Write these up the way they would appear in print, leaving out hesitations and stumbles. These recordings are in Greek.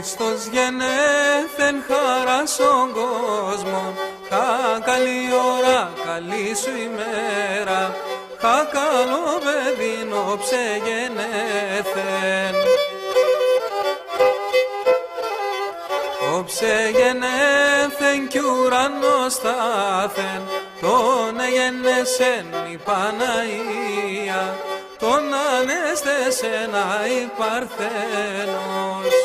Χριστός γενέθεν χαρά στον κόσμο, καλή ώρα, καλή σου ημέρα, καλό παιδί νόψε γενέθεν. Όψε γενέθεν κι ουρανός στάθεν, τον εγενέσεν η Παναγία, τον ανέστεσεν η Παρθένος.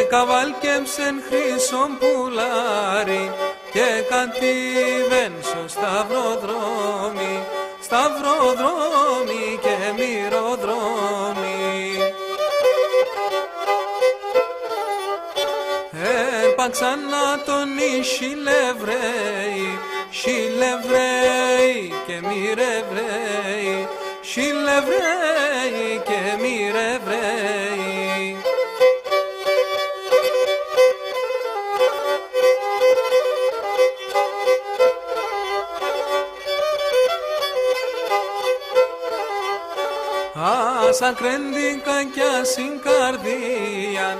Καβάλκεψεν χρυσόν πουλάρι και κατήβεν στο σταυροδρόμι, σταυροδρόμι και μυροδρόμι. Έπαξαν να τον Χιλεβραίοι, Χιλεβραίοι και μυρεβραίοι, Χιλεβραίοι και μυρεβραίοι. Σαν κρέντικα κι ασύν καρδίαν,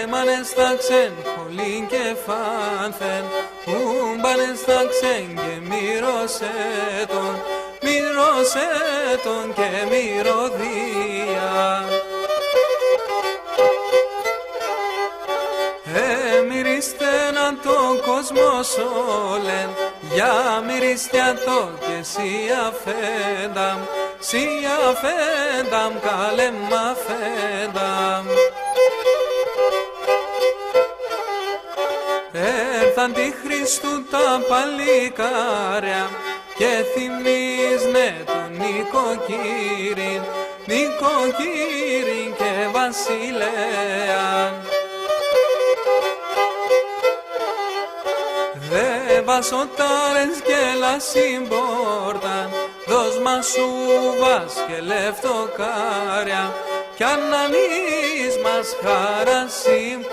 έμανεσταξεν χολήν και φάνθεν, ούμπανεσταξεν και μύρωσε τον και μυρωδία. Μυρίστεναν τον κόσμο σόλεν, για μυρίστια το και σι αφένταμ, σι αφένταμ καλέ μ' αφένταμ. Έρθαν τη Χριστού τα παλικάρια και θυμίζνε του νοικοκύριν, νοικοκύριν και βασιλέαν. Δε βασοτάρες και λασιμπόρταν, δώσ' μας σούβας και λεφτοκάρια, κι ανανείς μας χαρά συμπόρτας.